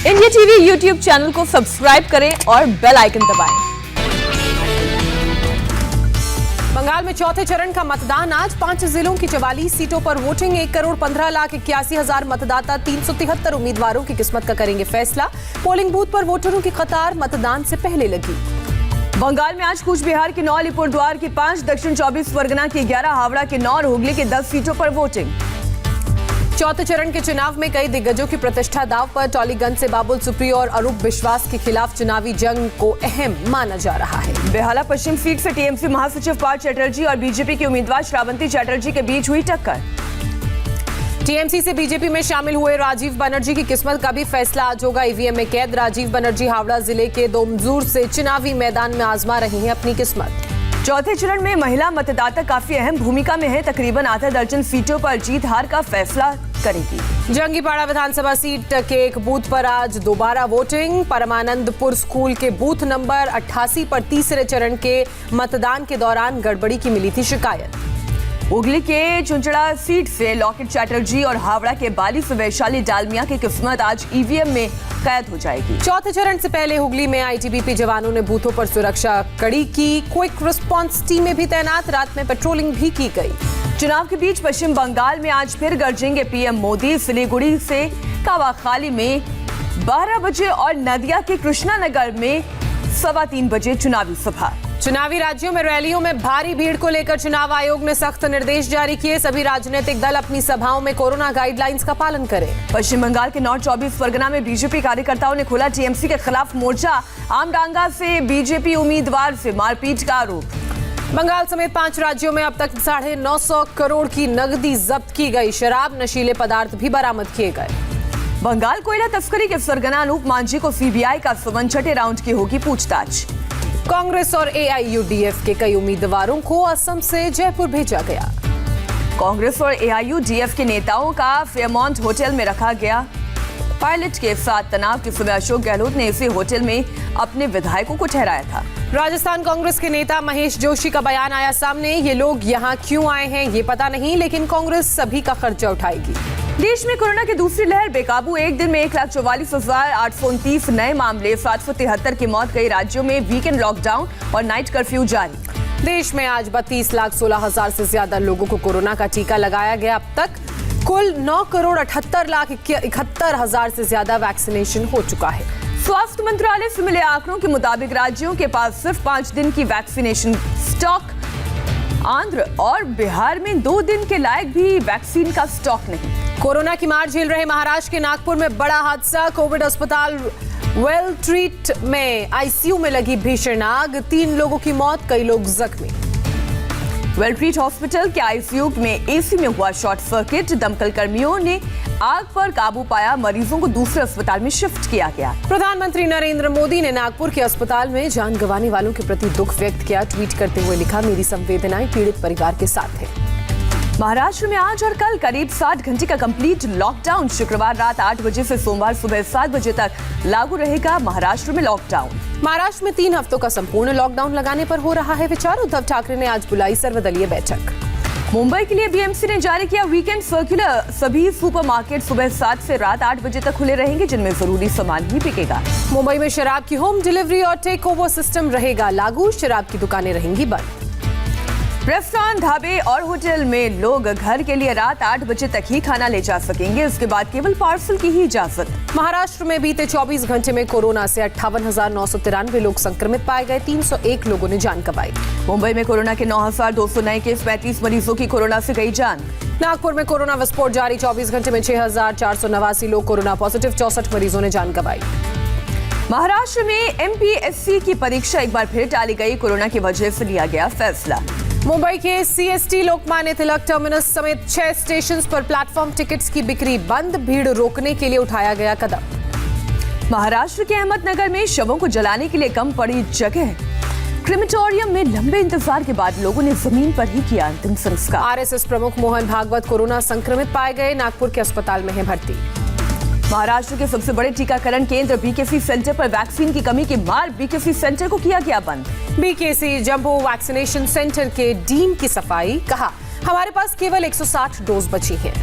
India TV YouTube channel को subscribe करें और बेल आइकन दबाएं। बंगाल में चौथे चरण का मतदान आज 5 जिलों की 44 सीटों पर वोटिंग। 1,15,81,000 मतदाता 373 उम्मीदवारों की किस्मत का करेंगे फैसला। पोलिंग बूथ पर वोटरों की कतार मतदान से पहले लगी। बंगाल में आज कूच बिहार के 9, अलीपुरद्वार की 5, दक्षिण 24 परगना की 11, हावड़ा के 9 और हुगली के 10 सीटों पर वोटिंग। चौथे चरण के चुनाव में कई दिग्गजों की प्रतिष्ठा दांव पर। टॉलीगंज से बाबुल सुप्रियो और अरूप विश्वास के खिलाफ चुनावी जंग को अहम माना जा रहा है। बेहाला पश्चिम सीट से टीएमसी महासचिव पार्थ चैटर्जी और बीजेपी की उम्मीदवार श्रावंती चैटर्जी के बीच हुई टक्कर। टीएमसी से बीजेपी में शामिल हुए राजीव बनर्जी की किस्मत का भी फैसला आज होगा। ईवीएम में कैद राजीव बनर्जी हावड़ा जिले के दोमजूर से चुनावी मैदान में आजमा रही हैं अपनी किस्मत। चौथे चरण में महिला मतदाता काफी अहम भूमिका में है। तकरीबन आधा दर्जन सीटों पर जीत हार का फैसला करेगी। जंगीपाड़ा विधानसभा सीट के एक बूथ पर आज दोबारा वोटिंग। परमानंदपुर स्कूल के बूथ नंबर 88 पर तीसरे चरण के मतदान के दौरान गड़बड़ी की मिली थी शिकायत। हुगली के चुंचड़ा सीट से लॉकेट चैटर्जी और हावड़ा के बाली से वैशाली डालमिया की किस्मत आज ईवीएम में कैद हो जाएगी। चौथे चरण से पहले हुगली में आईटीबीपी जवानों ने बूथों पर सुरक्षा कड़ी की। क्विक रिस्पांस टीमें भी तैनात, रात में पेट्रोलिंग भी की गई। चुनाव के बीच पश्चिम बंगाल में आज फिर गरजेंगे पीएम मोदी। सिलीगुड़ी से कावाखाली में 12 बजे और नदिया के कृष्णानगर में 3:15 बजे चुनावी सभा। चुनावी राज्यों में रैलियों में भारी भीड़ को लेकर चुनाव आयोग ने सख्त निर्देश जारी किए। सभी राजनीतिक दल अपनी सभाओं में कोरोना गाइडलाइंस का पालन करें। पश्चिम बंगाल के नॉर्थ 24 परगना में बीजेपी कार्यकर्ताओं ने खोला टीएमसी के खिलाफ मोर्चा। आमडांगा से बीजेपी उम्मीदवार से मारपीट का आरोप। बंगाल समेत 5 राज्यों में अब तक 950 करोड़ की नकदी जब्त की गई। शराब, नशीले पदार्थ भी बरामद किए गए। बंगाल कोयला तस्करी के सरगना अनूप मांझी को सीबीआई का समन 6ठे राउंड की होगी पूछताछ। कांग्रेस और एआईयूडीएफ के कई उम्मीदवारों को असम से जयपुर भेजा गया। कांग्रेस और एआईयूडीएफ के नेताओं का फेयरमाउंट होटल में रखा गया। पायलट के साथ तनाव के समय अशोक गहलोत ने इसी होटल में अपने विधायकों को ठहराया था। राजस्थान कांग्रेस के नेता महेश जोशी का बयान आया सामने। ये लोग यहाँ क्यों आए हैं ये पता नहीं, लेकिन कांग्रेस सभी का खर्चा उठाएगी। देश में कोरोना की दूसरी लहर बेकाबू। एक दिन में 1,44,829 नए मामले, 773 की मौत। कई राज्यों में वीकेंड लॉकडाउन और नाइट कर्फ्यू जारी। देश में आज 32,16,000 से ज्यादा लोगों को कोरोना का टीका लगाया गया। अब तक कुल 9,78,71,000 से ज्यादा वैक्सीनेशन हो चुका है। स्वास्थ्य मंत्रालय से मिले आंकड़ों के मुताबिक राज्यों के पास सिर्फ 5 दिन की वैक्सीनेशन स्टॉक। आंध्र और बिहार में 2 दिन के लायक भी वैक्सीन का स्टॉक नहीं। कोरोना की मार झेल रहे महाराष्ट्र के नागपुर में बड़ा हादसा। कोविड अस्पताल वेल ट्रीट में आईसीयू में लगी भीषण आग। 3 लोगों की मौत, कई लोग जख्मी। वेल ट्रीट हॉस्पिटल के आईसीयू में एसी में हुआ शॉर्ट सर्किट। दमकल कर्मियों ने आग पर काबू पाया। मरीजों को दूसरे अस्पताल में शिफ्ट किया गया। प्रधानमंत्री नरेंद्र मोदी ने नागपुर के अस्पताल में जान गंवाने वालों के प्रति दुख व्यक्त किया। ट्वीट करते हुए लिखा, मेरी संवेदनाएं पीड़ित परिवार के साथ है। महाराष्ट्र में आज और कल करीब 60 घंटे का कंप्लीट लॉकडाउन। शुक्रवार रात 8 बजे से सोमवार सुबह 7 बजे तक लागू रहेगा महाराष्ट्र में लॉकडाउन। महाराष्ट्र में 3 हफ्तों का संपूर्ण लॉकडाउन लगाने पर हो रहा है विचार। उद्धव ठाकरे ने आज बुलाई सर्वदलीय बैठक। मुंबई के लिए बीएमसी ने जारी किया वीकेंड सर्कुलर। सभी सुपरमार्केट सुबह 7 से रात 8 बजे तक खुले रहेंगे, जिनमें जरूरी सामान ही बिकेगा। मुंबई में शराब की होम डिलीवरी और टेक ओवर सिस्टम रहेगा लागू। शराब की दुकानें रहेंगी बंद। रेस्टोरेंट, ढाबे और होटल में लोग घर के लिए रात 8 बजे तक ही खाना ले जा सकेंगे। इसके बाद केवल पार्सल की ही इजाजत। महाराष्ट्र में बीते 24 घंटे में कोरोना से 58,993 लोग संक्रमित पाए गए। 301 लोगों ने जान गंवाई। मुंबई में कोरोना के 9,200 नए केस, 35 मरीजों की कोरोना से गई जान। नागपुर में कोरोना विस्फोट जारी। 24 घंटे में 6,489 लोग कोरोना पॉजिटिव, 64 मरीजों ने जान गंवाई। महाराष्ट्र में एमपीएससी की परीक्षा एक बार फिर टाली गई। कोरोना की वजह से लिया गया फैसला। मुंबई के सीएसटी लोकमान्य तिलक टर्मिनस समेत 6 स्टेशन पर प्लेटफॉर्म टिकट्स की बिक्री बंद। भीड़ रोकने के लिए उठाया गया कदम। महाराष्ट्र के अहमदनगर में शवों को जलाने के लिए कम पड़ी जगह। क्रिमेटोरियम में लंबे इंतजार के बाद लोगों ने जमीन पर ही किया अंतिम संस्कार। आरएसएस प्रमुख मोहन भागवत कोरोना संक्रमित पाए गए। नागपुर के अस्पताल में है भर्ती। महाराष्ट्र के सबसे बड़े टीकाकरण केंद्र बीकेसी सेंटर पर वैक्सीन की कमी की मार। बीकेसी सेंटर को किया गया बंद। बीकेसी जंबो वैक्सीनेशन सेंटर के डीन की सफाई। कहा, हमारे पास केवल 160 डोज बची हैं।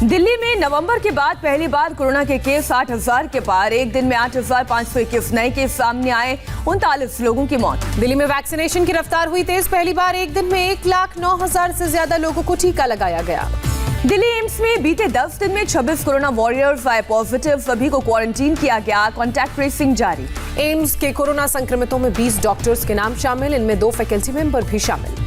दिल्ली में नवंबर के बाद पहली बार कोरोना के केस 8,000 के पार। एक दिन में 8,521 नए केस सामने आए, 39 लोगों की मौत। दिल्ली में वैक्सीनेशन की रफ्तार हुई तेज। पहली बार एक दिन में 1,09,000 से ज्यादा लोगों को टीका लगाया गया। दिल्ली एम्स में बीते 10 दिन में 26 कोरोना वॉरियर्स आए पॉजिटिव। सभी को क्वारंटीन किया गया। कॉन्टैक्ट ट्रेसिंग जारी। एम्स के कोरोना संक्रमितों में 20 डॉक्टर्स के नाम शामिल, इनमें 2 फैकल्टी मेंबर भी शामिल।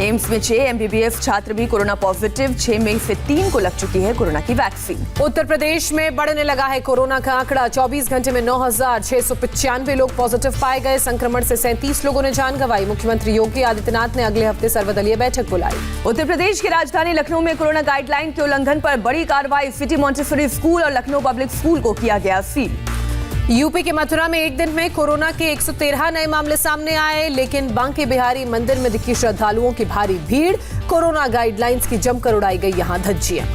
एम्स में 6 MBBS छात्र भी कोरोना पॉजिटिव। 6 में से 3 को लग चुकी है कोरोना की वैक्सीन। उत्तर प्रदेश में बढ़ने लगा है कोरोना का आंकड़ा। 24 घंटे में 9,695 लोग पॉजिटिव पाए गए। संक्रमण से 37 लोगों ने जान गंवाई। मुख्यमंत्री योगी आदित्यनाथ ने अगले हफ्ते सर्वदलीय बैठक बुलाई। उत्तर प्रदेश की राजधानी लखनऊ में कोरोना गाइडलाइन के उल्लंघन पर बड़ी कार्रवाई। सिटी मॉन्टेसरी स्कूल और लखनऊ पब्लिक स्कूल को किया गया सील। यूपी के मथुरा में एक दिन में कोरोना के 113 नए मामले सामने आए, लेकिन बांके बिहारी मंदिर में दिखी श्रद्धालुओं की भारी भीड़। कोरोना गाइडलाइंस की जमकर उड़ाई गई यहां धज्जियां।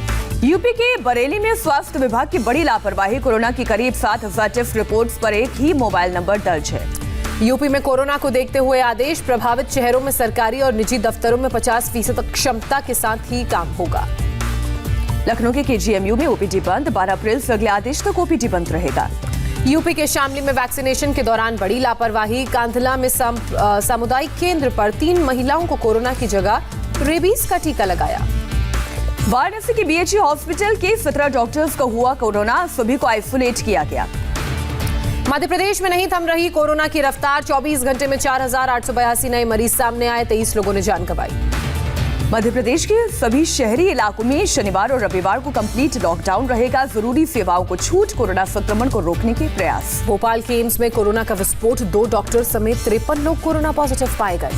यूपी के बरेली में स्वास्थ्य विभाग की बड़ी लापरवाही। कोरोना की करीब 7,000 टेस्ट रिपोर्ट्स पर एक ही मोबाइल नंबर दर्ज है। यूपी में कोरोना को देखते हुए आदेश। प्रभावित शहरों में सरकारी और निजी दफ्तरों में 50% क्षमता के साथ ही काम होगा। लखनऊ के KGMU में OPD बंद। 12 अप्रैल से अगले आदेश तक OPD बंद रहेगा। यूपी के शामली में वैक्सीनेशन के दौरान बड़ी लापरवाही। कांधला में सामुदायिक केंद्र पर 3 महिलाओं को कोरोना की जगह रेबीज का टीका लगाया। वाराणसी की BHE हॉस्पिटल के 17 डॉक्टर्स को हुआ कोरोना। सभी को आइसोलेट किया गया। मध्य प्रदेश में नहीं थम रही कोरोना की रफ्तार। 24 घंटे में 4,882 नए मरीज सामने आए। 23 लोगों ने जान गंवाई। मध्य प्रदेश के सभी शहरी इलाकों में शनिवार और रविवार को कंप्लीट लॉकडाउन रहेगा। जरूरी सेवाओं को छूट। कोरोना संक्रमण को रोकने के प्रयास। भोपाल के एम्स में कोरोना का विस्फोट। 2 डॉक्टर समेत 53 लोग कोरोना पॉजिटिव पाए गए।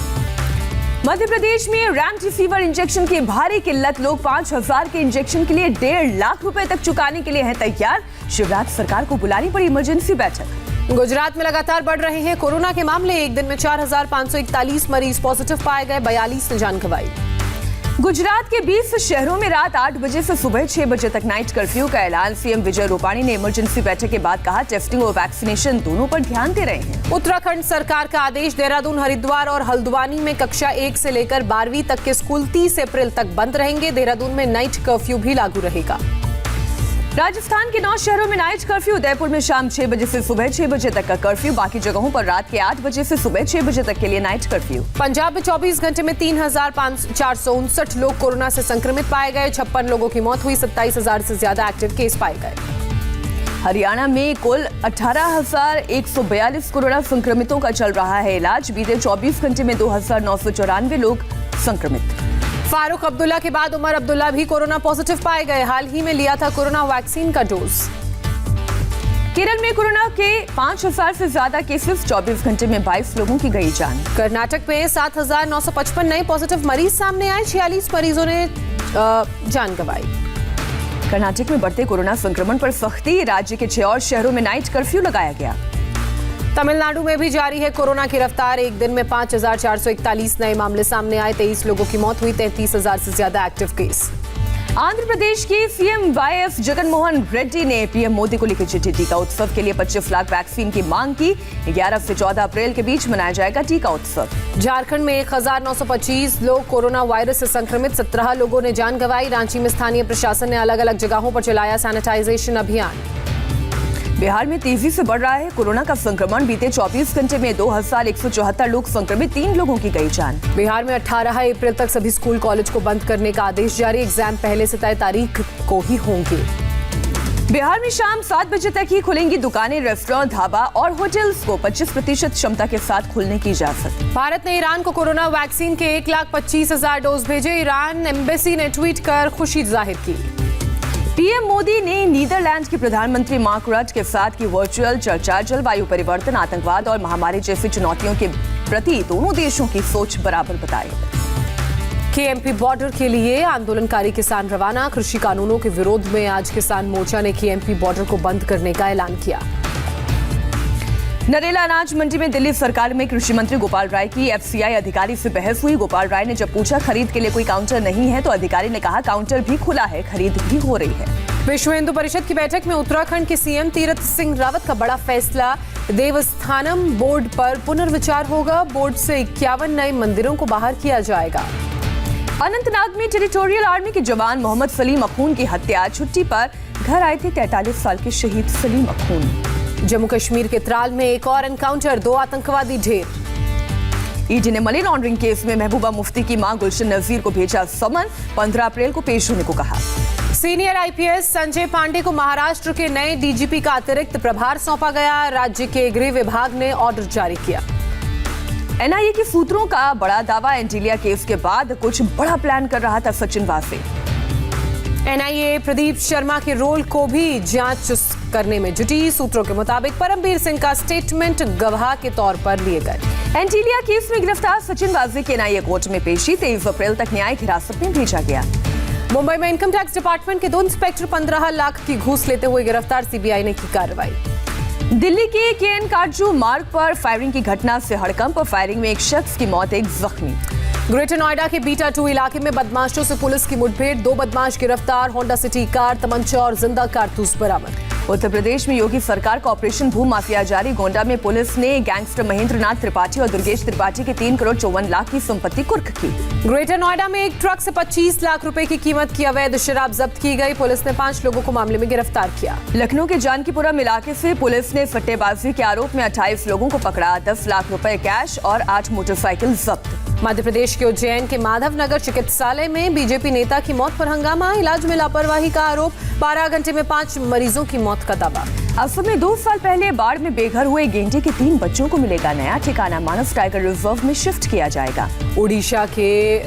मध्य प्रदेश में रेमडेसिविर इंजेक्शन की भारी किल्लत। लोग 5,000 के इंजेक्शन के लिए 1.5 लाख रुपए तक चुकाने के लिए हैं तैयार। शिवराज सरकार को बुलानी पड़ी इमरजेंसी बैठक। गुजरात में लगातार बढ़ रहे हैं कोरोना के मामले। एक दिन में 4,541 मरीज पॉजिटिव पाए गए। 42 ने जान गंवाई। गुजरात के 20 शहरों में रात 8 बजे से सुबह 6 बजे तक नाइट कर्फ्यू का ऐलान। CM विजय रूपाणी ने इमरजेंसी बैठक के बाद कहा, टेस्टिंग और वैक्सीनेशन दोनों पर ध्यान दे रहे हैं। उत्तराखंड सरकार का आदेश। देहरादून, हरिद्वार और हल्द्वानी में कक्षा 1 से लेकर 12वीं तक के स्कूल 30 अप्रैल तक बंद रहेंगे। देहरादून में नाइट कर्फ्यू भी लागू रहेगा। राजस्थान के 9 शहरों में नाइट कर्फ्यू। उदयपुर में शाम 6 बजे से सुबह 6 बजे तक का कर्फ्यू। बाकी जगहों पर रात के 8 बजे से सुबह 6 बजे तक के लिए नाइट कर्फ्यू। पंजाब में 24 घंटे में 3,459 लोग कोरोना से संक्रमित पाए गए। 56 लोगों की मौत हुई। 27,000 से ज्यादा एक्टिव केस पाए गए। हरियाणा में कुल 18,142 कोरोना संक्रमितों का चल रहा है इलाज। बीते 24 घंटे में 2,994 लोग संक्रमित। फारूक अब्दुल्ला के बाद उमर अब्दुल्ला भी कोरोना पॉजिटिव पाए गए। हाल ही में लिया था कोरोना वैक्सीन का डोज। केरल में कोरोना के 5,000 से ज्यादा केसेस। 24 घंटे में 22 लोगों की गई जान। कर्नाटक में 7,955 नए पॉजिटिव मरीज सामने आए। 46 मरीजों ने जान गंवाई। कर्नाटक में बढ़ते कोरोना संक्रमण पर सख्ती। राज्य के 6 और शहरों में नाइट कर्फ्यू लगाया गया। तमिलनाडु में भी जारी है कोरोना की रफ्तार। एक दिन में 5,441 नए मामले सामने आए। 23 लोगों की मौत हुई। 33,000 से ज्यादा एक्टिव केस। आंध्र प्रदेश के CM YS जगनमोहन रेड्डी ने PM मोदी को लिखी चिट्ठी। टीका उत्सव के लिए 25 लाख वैक्सीन की मांग की। 11 से 14 अप्रैल के बीच मनाया जाएगा टीका उत्सव। झारखंड में 1,925 लोग कोरोना वायरस से संक्रमित। 17 लोगों ने जान गंवाई। रांची में स्थानीय प्रशासन ने अलग अलग जगहों पर चलाया सैनिटाइजेशन अभियान। बिहार में तेजी से बढ़ रहा है कोरोना का संक्रमण। बीते 24 घंटे में 2,174 लोग संक्रमित। 3 लोगों की गई जान। बिहार में 18 अप्रैल तक सभी स्कूल कॉलेज को बंद करने का आदेश जारी। एग्जाम पहले से तय तारीख को ही होंगे। बिहार में शाम 7 बजे तक ही खुलेंगी दुकानें, रेस्टोरेंट, ढाबा और होटल्स को 25% क्षमता के साथ खुलने की इजाजत। भारत ने ईरान को कोरोना वैक्सीन के 1,25,000 डोज भेजे। ईरान एम्बेसी ने ट्वीट कर खुशी जाहिर की। PM मोदी ने नीदरलैंड के प्रधानमंत्री मार्क रट के साथ की वर्चुअल चर्चा। जलवायु परिवर्तन, आतंकवाद और महामारी जैसी चुनौतियों के प्रति दोनों देशों की सोच बराबर बताई। KMP बॉर्डर के लिए आंदोलनकारी किसान रवाना। कृषि कानूनों के विरोध में आज किसान मोर्चा ने KMP बॉर्डर को बंद करने का ऐलान किया। नरेला अनाज मंडी में दिल्ली सरकार में कृषि मंत्री गोपाल राय की FCI अधिकारी से बहस हुई। गोपाल राय ने जब पूछा खरीद के लिए कोई काउंटर नहीं है तो अधिकारी ने कहा काउंटर भी खुला है, खरीद भी हो रही है। विश्व हिंदू परिषद की बैठक में उत्तराखंड के CM तीरथ सिंह रावत का बड़ा फैसला। देवस्थानम बोर्ड पर पुनर्विचार होगा। बोर्ड से 51 नए मंदिरों को बाहर किया जाएगा। अनंतनाग में टेरिटोरियल आर्मी के जवान मोहम्मद सलीम अखून की हत्या। छुट्टी पर घर आए थे 43 साल के शहीद सलीम अखून। जम्मू कश्मीर के त्राल में एक और एनकाउंटर, 2 आतंकवादी ढेर। ईडी ने मनी लॉन्ड्रिंग केस में महबूबा मुफ्ती की मां गुलशन नजीर को भेजा समन, 15 अप्रैल को पेश होने को कहा। सीनियर आईपीएस संजय पांडे को महाराष्ट्र के नए डीजीपी का अतिरिक्त प्रभार सौंपा गया। राज्य के गृह विभाग ने ऑर्डर जारी किया। एनआईए के सूत्रों का बड़ा दावा, एंटीलिया केस के बाद कुछ बड़ा प्लान कर रहा था सचिन वाजे। एनआईए प्रदीप शर्मा के रोल को भी जांच करने में जुटी। सूत्रों के मुताबिक परमबीर सिंह का स्टेटमेंट गवाह के तौर पर लिए गए। एंटीलिया केस में गिरफ्तार सचिन वाजे की एनआईए कोर्ट में पेशी। 23 अप्रैल तक न्यायिक हिरासत में भेजा गया। मुंबई में इनकम टैक्स डिपार्टमेंट के 2 इंस्पेक्टर 15 लाख की घूस लेते हुए गिरफ्तार। सीबीआई ने की कार्रवाई। दिल्ली के केएन काटजू मार्ग पर फायरिंग की घटना से हड़कंप। फायरिंग में एक शख्स की मौत, एक जख्मी। ग्रेटर नोएडा के बीटा 2 इलाके में बदमाशों से पुलिस की मुठभेड़। 2 बदमाश गिरफ्तार। होंडा सिटी कार, तमंचा और जिंदा कारतूस बरामद। उत्तर प्रदेश में योगी सरकार का ऑपरेशन भू माफिया जारी। गोंडा में पुलिस ने गैंगस्टर महेंद्र नाथ त्रिपाठी और दुर्गेश त्रिपाठी की 3 करोड़ 54 लाख की संपत्ति कुर्क की। ग्रेटर नोएडा में एक ट्रक से 25 लाख रुपए की कीमत की अवैध शराब जब्त की गई। पुलिस ने 5 लोगों को मामले में गिरफ्तार किया। लखनऊ के जानकीपुरम इलाके से पुलिस ने सट्टेबाजी के आरोप में 28 लोगों को पकड़ा। 10 लाख रुपए कैश और 8 मोटरसाइकिल जब्त। मध्य प्रदेश के उज्जैन के माधवनगर चिकित्सालय में बीजेपी नेता की मौत पर हंगामा। इलाज में लापरवाही का आरोप। 12 घंटे में 5 मरीजों की मौत का दावा। असम में 2 साल पहले बाढ़ में बेघर हुए गेंडे के 3 बच्चों को मिलेगा नया ठिकाना। मानस टाइगर रिजर्व में शिफ्ट किया जाएगा। ओडिशा के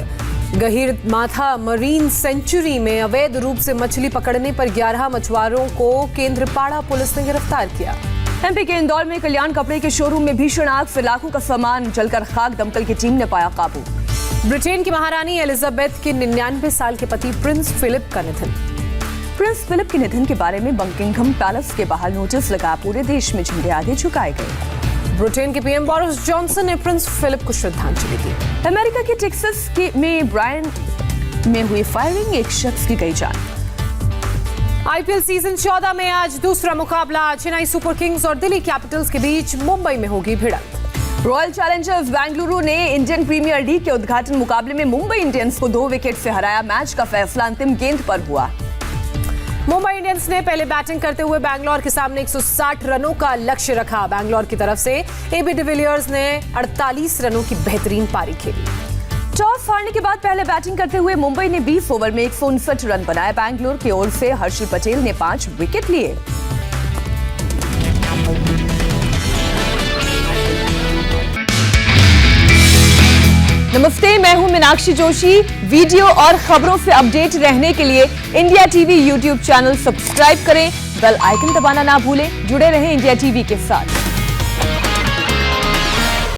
गहीर माथा मरीन सेंचुरी में अवैध रूप से मछली पकड़ने पर 11 मछुआरों को केंद्रपाड़ा पुलिस ने गिरफ्तार किया। एमपी के इंदौर में कल्याण कपड़े के शोरूम में भीषण आग से लाखों का सामान जलकर खाक। दमकल की टीम ने पाया काबू। ब्रिटेन की महारानी एलिजाबेथ के 99 साल के पति प्रिंस फिलिप का निधन। प्रिंस फिलिप के निधन के बारे में बकिंघम पैलेस के बाहर नोटिस लगा। पूरे देश में झंडे आगे झुकाए गए। ब्रिटेन के पीएम बोरिस जॉनसन ने प्रिंस फिलिप को श्रद्धांजलि दी। अमेरिका के टेक्सास में ब्रायन में हुई फायरिंग, एक शख्स की गई जान। आईपीएल सीजन 14 में आज दूसरा मुकाबला चेन्नई सुपर किंग्स और दिल्ली कैपिटल्स के बीच मुंबई में होगी भिड़ंत। रॉयल चैलेंजर्स बेंगलुरु ने इंडियन प्रीमियर लीग के उद्घाटन मुकाबले में मुंबई इंडियंस को 2 विकेट से हराया। मैच का फैसला अंतिम गेंद पर हुआ। मुंबई इंडियंस ने पहले बैटिंग करते हुए बैंगलोर के सामने 160 रनों का लक्ष्य रखा। बैंगलोर की तरफ से एबी डिविलियर्स ने 48 रनों की बेहतरीन पारी खेली। टॉस हारने के बाद पहले बैटिंग करते हुए मुंबई ने 20 ओवर में 159 रन बनाए। बैंगलोर की ओर से हर्षल पटेल ने 5 विकेट लिए। नमस्ते, मैं हूं मीनाक्षी जोशी। वीडियो और खबरों से अपडेट रहने के लिए India TV YouTube channel subscribe करें। बेल आइकन दबाना ना भूलें। जुड़े रहें इंडिया टीवी के साथ।